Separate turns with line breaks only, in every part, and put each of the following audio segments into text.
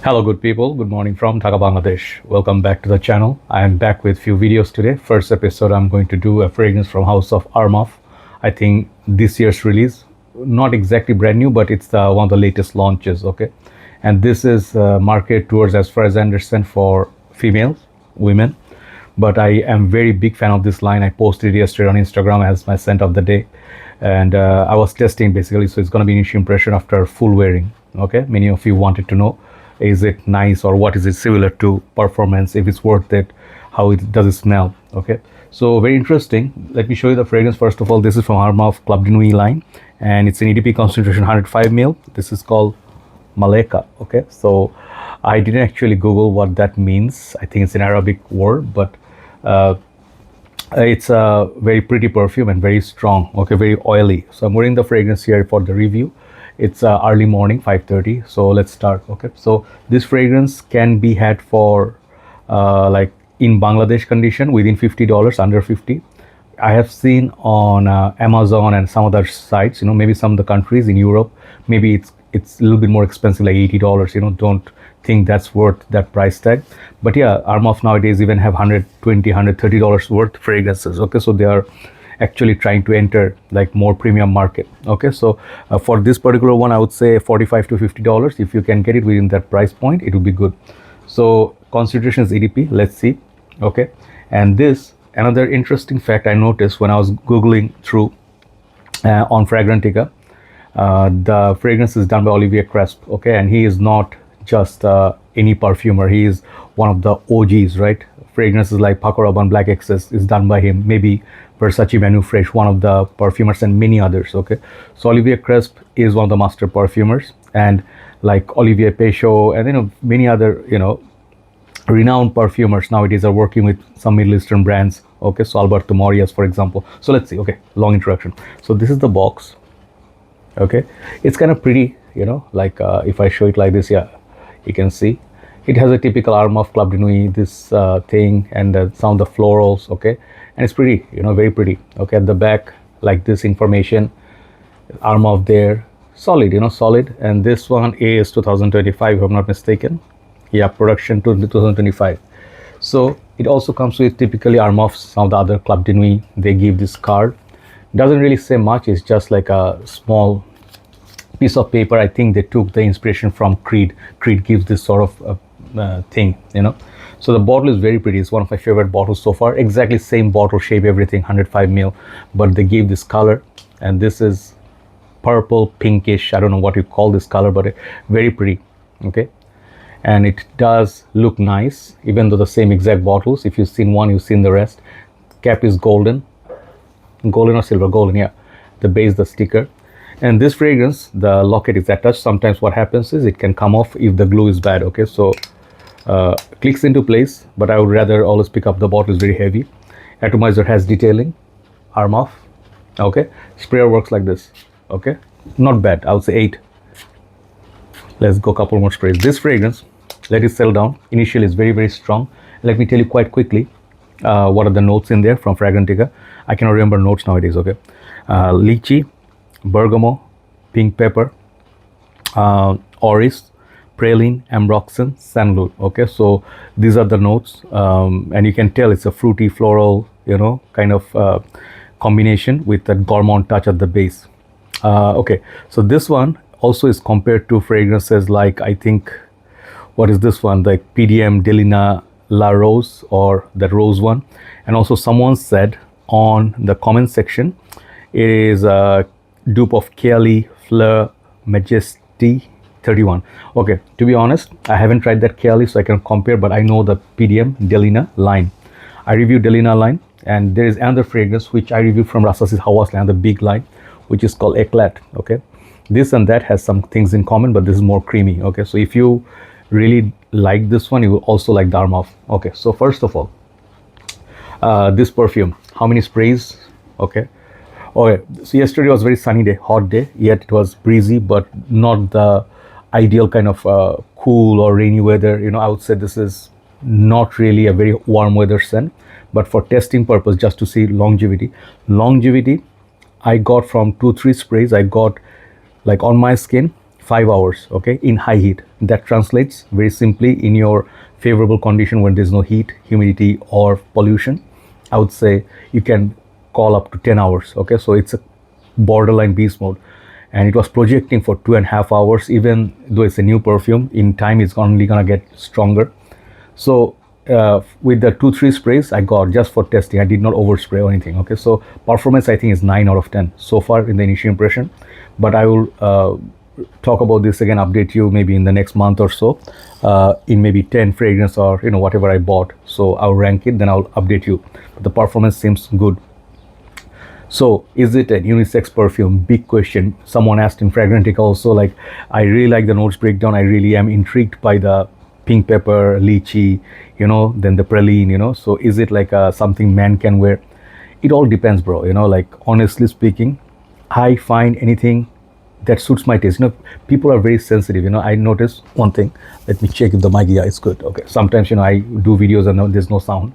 Hello good people, good morning from Dhaka, Bangladesh. Welcome back to the channel. I am back with few videos today. First episode I'm going to do a fragrance from House of Armaf. I think this year's release, not exactly brand new, but it's one of the latest launches, okay? And this is marketed towards, as far as I understand, for females, women. But I am very big fan of this line. I posted it yesterday on Instagram as my scent of the day. And I was testing basically, so it's going to be initial impression after full wearing, okay? Many of you wanted to know, is it nice or what is it similar to performance, if it's worth it, how it does it smell, okay? So very interesting. Let me show you the fragrance. First of all, this is from Armaf Club de Nuit line, and it's an EDP concentration 105 ml. This is called Maleka, okay? So I didn't actually Google what that means. I think it's an Arabic word, but it's a very pretty perfume and very strong, okay, very oily. So I'm wearing the fragrance here for the review. It's early morning, 5:30. So let's start, okay? So this fragrance can be had for like in Bangladesh condition within $50, under 50. I have seen on Amazon and some other sites, maybe some of the countries in Europe, maybe it's a little bit more expensive, like $80. Don't think that's worth that price tag. But yeah, Armaf nowadays even have $120, $130 worth fragrances. Okay, so they are actually trying to enter like more premium market. Okay, so for this particular one, I would say $45 to $50. If you can get it within that price point, it will be good. So concentration is EDP. Let's see. Okay, and this another interesting fact I noticed when I was googling through on Fragrantica. The fragrance is done by Olivier Cresp, okay, and he is not just any perfumer. He is one of the OGs, right? Fragrances like Paco Rabanne Black Excess is done by him. Maybe Versace Manu Fresh, one of the perfumers, and many others, okay? So Olivier Cresp is one of the master perfumers, and like Olivier Peychaud and many other renowned perfumers nowadays are working with some Middle Eastern brands, okay? So Alberto Morias, for example. So let's see, okay, long introduction. So this is the box, okay? It's kind of pretty, like if I show it like this, yeah, you can see it has a typical Armaf Club de Nuit, this thing, and some of the florals, okay? And it's pretty, very pretty, okay? At the back, like this information, Armaf there, solid, solid. And this one is 2025, if I'm not mistaken. Yeah, production to 2025. So it also comes with typically Armaf, some of the other Club de Nuit, they give this card. Doesn't really say much, it's just like a small piece of paper. I think they took the inspiration from Creed. Creed gives this sort of thing, So the bottle is very pretty. It's one of my favorite bottles so far. Exactly same bottle shape, everything, 105 ml, but they gave this color, and this is purple, pinkish. I don't know what you call this color, but very pretty, okay? And it does look nice, even though the same exact bottles. If you've seen one, you've seen the rest. Cap is golden or silver, golden, yeah. The base, the sticker. And this fragrance, the locket is attached. Sometimes what happens is it can come off if the glue is bad, okay? So clicks into place, but I would rather always pick up the bottle. Is very heavy. Atomizer has detailing, Armaf, okay? Sprayer works like this, okay? Not bad, I would say 8. Let's go a couple more sprays. This fragrance, let it settle down. Initially it's very, very strong. Let me tell you quite quickly what are the notes in there from Fragrantica. I cannot remember notes nowadays, okay? Lychee, bergamot, pink pepper, orris, praline, ambroxan, sandalwood, okay? So these are the notes, and you can tell it's a fruity, floral, kind of combination with that gourmand touch at the base. Okay, so this one also is compared to fragrances like, I think, what is this one, like PDM Delina La Rose, or that rose one. And also someone said on the comment section, it is a dupe of Kelly Fleur Majesty 31. Okay, to be honest, I haven't tried that Kelly, so I can compare, but I know the PDM Delina line. I reviewed Delina line, and there is another fragrance which I reviewed from Rasasi's Hawas line, the big line, which is called Eclat, okay? This and that has some things in common, but this is more creamy, okay? So if you really like this one, you will also like the Armaf. Okay, so first of all, this perfume, how many sprays? Okay, so yesterday was very sunny day, hot day, yet it was breezy, but not the ideal kind of cool or rainy weather. I would say this is not really a very warm weather scent, but for testing purpose, just to see longevity, I got from 2-3 sprays, I got like on my skin 5 hours, okay, in high heat. That translates very simply in your favorable condition when there's no heat, humidity, or pollution. I would say you can call up to 10 hours, okay. So it's a borderline beast mode, and it was projecting for 2.5 hours. Even though it's a new perfume, in time it's only gonna get stronger. So with the 2-3 sprays I got just for testing, I did not overspray or anything, okay. So performance I think is 9 out of 10 so far in the initial impression, but I will talk about this again, update you maybe in the next month or so, in maybe 10 fragrance or whatever I bought. So I'll rank it, then I'll update you. But the performance seems good. So is it a unisex perfume? Big question. Someone asked in Fragrantica also, like, I really like the notes breakdown. I really am intrigued by the pink pepper, lychee, then the praline, So is it like something man can wear? It all depends, bro. Like, honestly speaking, I find anything that suits my taste. People are very sensitive. I notice one thing. Let me check if the mic, yeah, it's good. Okay. Sometimes, I do videos and there's no sound.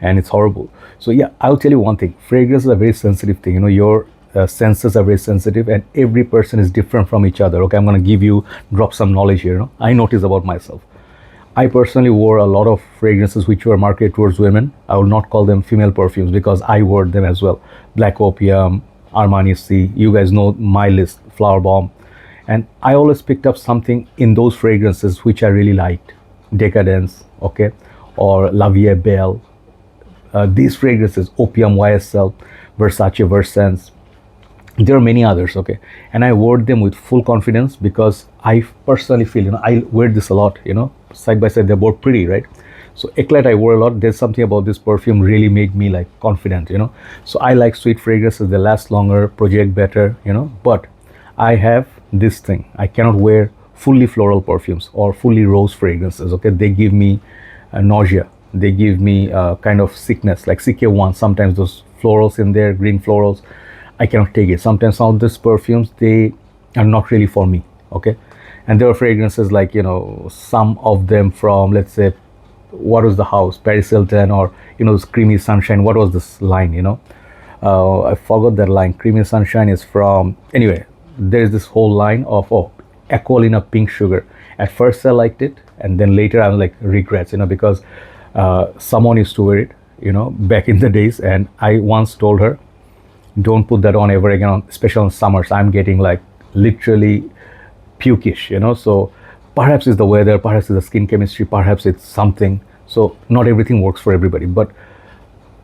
And it's horrible. So yeah, I'll tell you one thing. Fragrance is a very sensitive thing. Your senses are very sensitive, and every person is different from each other. Okay, I'm gonna drop some knowledge here. I notice about myself. I personally wore a lot of fragrances which were marketed towards women. I will not call them female perfumes because I wore them as well. Black Opium, Armani C. You guys know my list. Flower Bomb, and I always picked up something in those fragrances which I really liked. Decadence, okay, or La Vie Belle. These fragrances, Opium, YSL, Versace, Versance, there are many others, okay, and I wore them with full confidence because I personally feel, I wear this a lot, side by side, they're both pretty, right? So Eclat I wore a lot. There's something about this perfume really made me like confident, so I like sweet fragrances. They last longer, project better, but I have this thing. I cannot wear fully floral perfumes or fully rose fragrances, okay. They give me nausea. They give me kind of sickness, like CK1. Sometimes those florals in there, green florals, I cannot take it. Sometimes some of these perfumes, they are not really for me, okay. And there are fragrances like, some of them from, let's say, what was the house, Paris Hilton, or, this Creamy Sunshine. What was this line, I forgot that line. Creamy Sunshine is from, anyway, there's this whole line of, Ecolina Pink Sugar. At first I liked it, and then later I'm like, regrets, because someone used to wear it, back in the days, and I once told her, don't put that on ever again, especially on summers. I'm getting like literally pukish, so perhaps it's the weather, perhaps it's the skin chemistry, perhaps it's something. So not everything works for everybody. But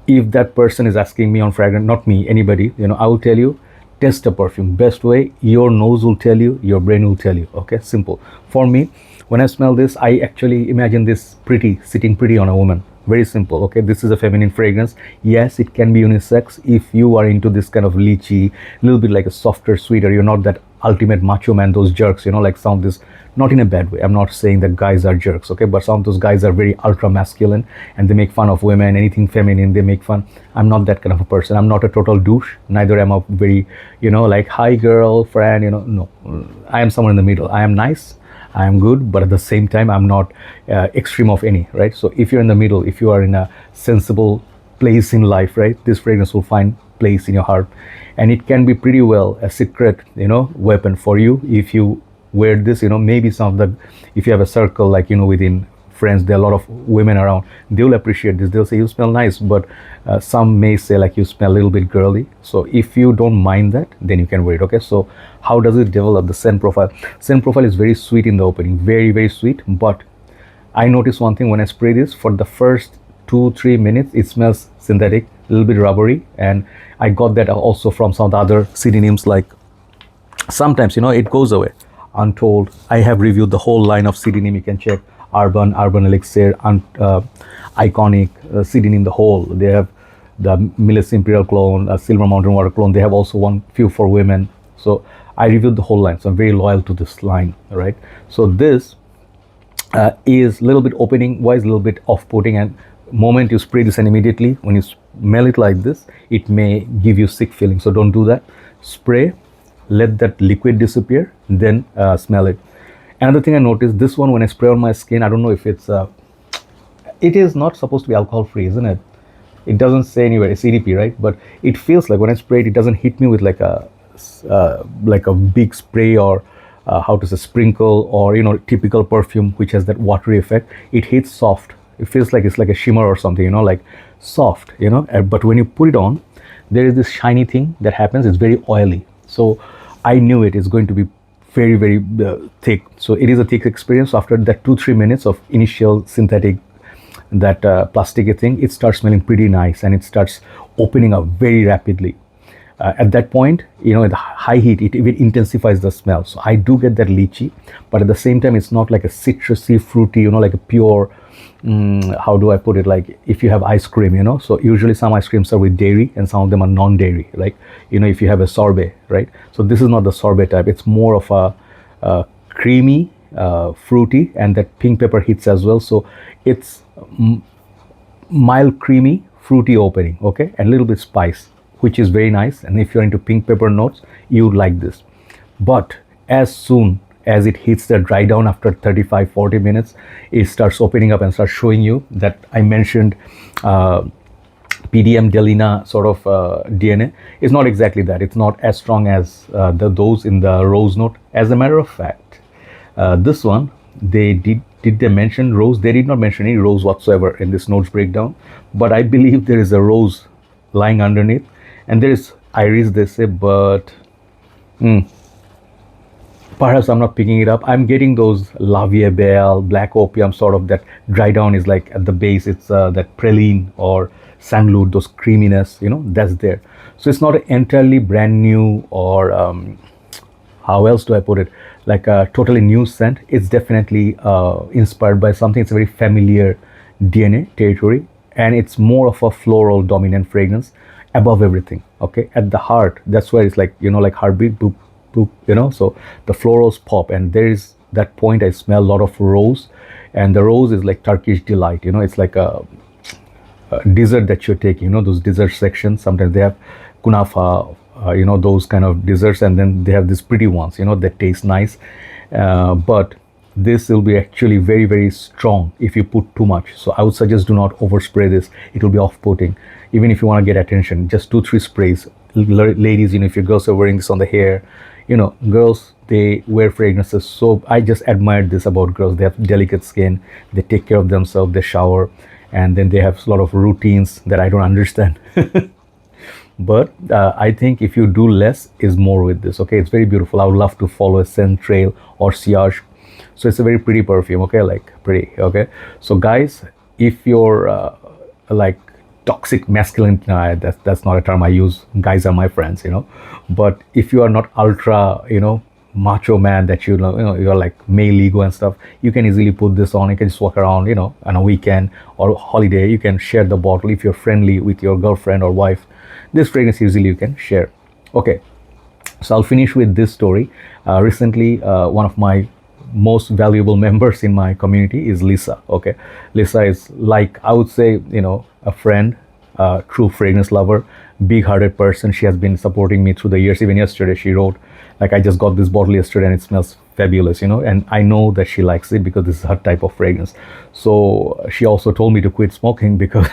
if that person is asking me on fragrance, not me, anybody, I will tell you, test a perfume. Best way, your nose will tell you, your brain will tell you, okay. Simple. For me, when I smell this, I actually imagine this pretty, sitting pretty on a woman. Very simple, okay. This is a feminine fragrance. Yes, it can be unisex if you are into this kind of lychee, a little bit like a softer, sweeter. You're not that ultimate macho man, those jerks, like some of this, not in a bad way. I'm not saying that guys are jerks, okay, but some of those guys are very ultra masculine and they make fun of women, anything feminine, they make fun. I'm not that kind of a person. I'm not a total douche. Neither am I very, like, hi girl, friend, no. I am somewhere in the middle. I am nice. I am good, but at the same time, I'm not extreme of any, right? So if you're in the middle, if you are in a sensible place in life, right, this fragrance will find place in your heart, and it can be pretty well a secret, weapon for you if you wear this. Maybe some of the, if you have a circle like, within friends, there are a lot of women around, they will appreciate this. They'll say you smell nice, but some may say like you smell a little bit girly. So if you don't mind that, then you can wear it, okay. So how does it develop? The scent profile. Scent profile is very sweet in the opening, very, very sweet. But I noticed one thing when I spray this, for the first 2-3 minutes, it smells synthetic, a little bit rubbery. And I got that also from some of the other pseudonyms. Like sometimes, it goes away untold. I have reviewed the whole line of pseudonym. You can check Urban Elixir, Iconic, pseudonym, the whole. They have the Millis Imperial clone, Silver Mountain Water clone. They have also one few for women. So I reviewed the whole line, so I'm very loyal to this line, right? So this is a little bit opening wise, a little bit off-putting, and moment you spray this and immediately when you smell it like this, it may give you sick feeling. So don't do that. Spray, let that liquid disappear, then smell it. Another thing I noticed, this one when I spray on my skin, I don't know if it's it is not supposed to be alcohol free, isn't it? It doesn't say anywhere, it's CDP, right? But it feels like when I spray it, it doesn't hit me with like a big spray or how to say, sprinkle, or typical perfume which has that watery effect. It hits soft. It feels like it's like a shimmer or something, like soft, but when you put it on, there is this shiny thing that happens. It's very oily. So I knew it is going to be very, very thick. So it is a thick experience. After that 2-3 minutes of initial synthetic, that plasticky thing, it starts smelling pretty nice, and it starts opening up very rapidly. At that point, at the high heat, it even intensifies the smell. So I do get that lychee, but at the same time, it's not like a citrusy, fruity, like a pure, how do I put it? Like if you have ice cream, so usually some ice creams are with dairy and some of them are non-dairy. Like, if you have a sorbet, right? So this is not the sorbet type. It's more of a creamy, fruity, and that pink pepper hits as well. So it's mild, creamy, fruity opening, okay, and a little bit spice, which is very nice. And if you're into pink pepper notes, you would like this. But as soon as it hits the dry down after 35-40 minutes, it starts opening up and starts showing you that I mentioned PDM Delina sort of DNA. It's not exactly that. It's not as strong as those in the rose note. As a matter of fact, this one, did they mention rose? They did not mention any rose whatsoever in this notes breakdown, but I believe there is a rose lying underneath, and there is iris, they say, but perhaps I'm not picking it up. I'm getting those La Vie Belle, Black Opium sort of, that dry down is like at the base, it's that praline or Saint-Loup, those creaminess, that's there. So it's not entirely brand new, or how else do I put it, like a totally new scent. It's definitely inspired by something. It's a very familiar DNA territory, and it's more of a floral dominant fragrance above everything, okay, at the heart. That's where it's like, like heartbeat, boop boop, so the florals pop, and there is that point I smell a lot of rose, and the rose is like Turkish delight. It's like a dessert that you're taking, those dessert sections. Sometimes they have kunafa, those kind of desserts, and then they have these pretty ones, that taste nice. But this will be actually very, very strong if you put too much. So I would suggest do not overspray this. It will be off-putting. Even if you want to get attention, just 2-3 sprays. Ladies, if your girls are wearing this on the hair, girls, they wear fragrances. So I just admired this about girls. They have delicate skin. They take care of themselves. They shower, and then they have a lot of routines that I don't understand. But I think if you do less is more with this, okay. It's very beautiful. I would love to follow a scent trail or sillage. So it's a very pretty perfume, okay, like pretty, okay. So guys, if you're like toxic masculine, that's not a term I use. Guys are my friends, but if you are not ultra, macho man, that you're like male ego and stuff, you can easily put this on. You can just walk around, on a weekend or holiday. You can share the bottle if you're friendly with your girlfriend or wife. This fragrance easily you can share, okay. So I'll finish with this story. Recently, one of my most valuable members in my community is Lisa, okay. Lisa is like, I would say, a friend, true fragrance lover, big-hearted person. She has been supporting me through the years. Even yesterday she wrote, like, I just got this bottle yesterday and it smells fabulous, and I know that she likes it because this is her type of fragrance. So she also told me to quit smoking because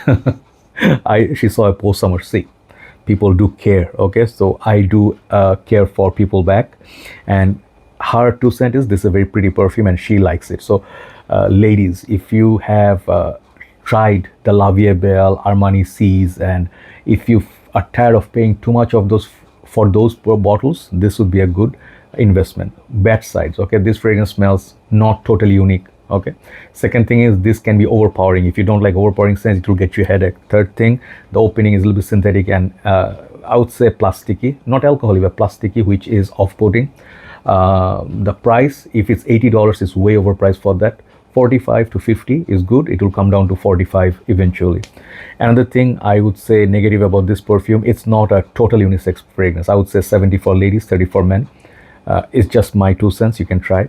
she saw a post somewhere. See, people do care, okay. So I do care for people back, and her 2 cents is this is a very pretty perfume and she likes it. So ladies, if you have tried the La Vie Belle, Armani C's, and if you are tired of paying too much of those for those bottles, this would be a good investment. Bad sides, okay, this fragrance smells not totally unique, okay. Second thing is, this can be overpowering. If you don't like overpowering scents, it will get you a headache. Third thing, the opening is a little bit synthetic and I would say plasticky, not alcoholic, but plasticky, which is off-putting. The price, if it's $80, is way overpriced for that. 45 to 50 is good. It will come down to 45 eventually. Another thing I would say negative about this perfume, it's not a total unisex fragrance. I would say 70 for ladies, 30 for men. It's just my 2 cents. You can try.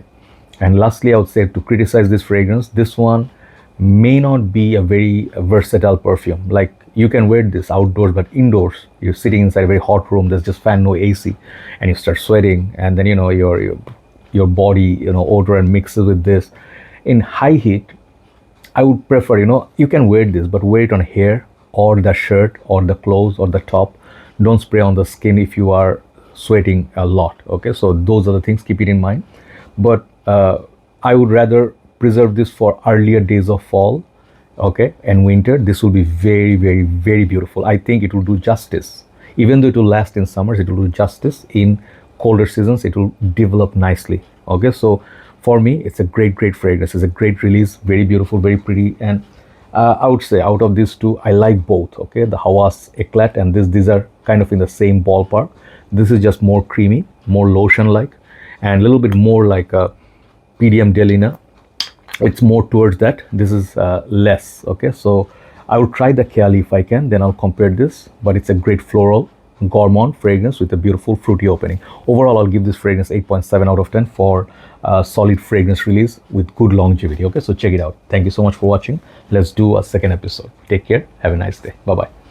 And lastly, I would say, to criticize this fragrance, this one may not be a very versatile perfume. Like, you can wear this outdoors, but indoors, you're sitting inside a very hot room, there's just fan, no AC, and you start sweating, and then your body odor and mixes with this. In high heat, I would prefer, you can wear this, but wear it on hair or the shirt or the clothes or the top. Don't spray on the skin if you are sweating a lot, okay. So those are the things, keep it in mind. but I would rather preserve this for earlier days of fall, okay, and winter. This will be very, very, very beautiful. I think it will do justice. Even though it will last in summers, it will do justice in colder seasons. It will develop nicely. Okay, so for me, it's a great, great fragrance. It's a great release, very beautiful, very pretty, and I would say out of these two, I like both. Okay, the Hawas Eclat and this, these are kind of in the same ballpark. This is just more creamy, more lotion-like, and a little bit more like a PDM Delina. It's more towards that. This is less. Okay, so I will try the Kali if I can, then I'll compare this. But it's a great floral gourmand fragrance with a beautiful fruity opening. Overall, I'll give this fragrance 8.7 out of 10 for solid fragrance release with good longevity. Okay, so check it out. Thank you so much for watching. Let's do a second episode. Take care. Have a nice day. Bye bye.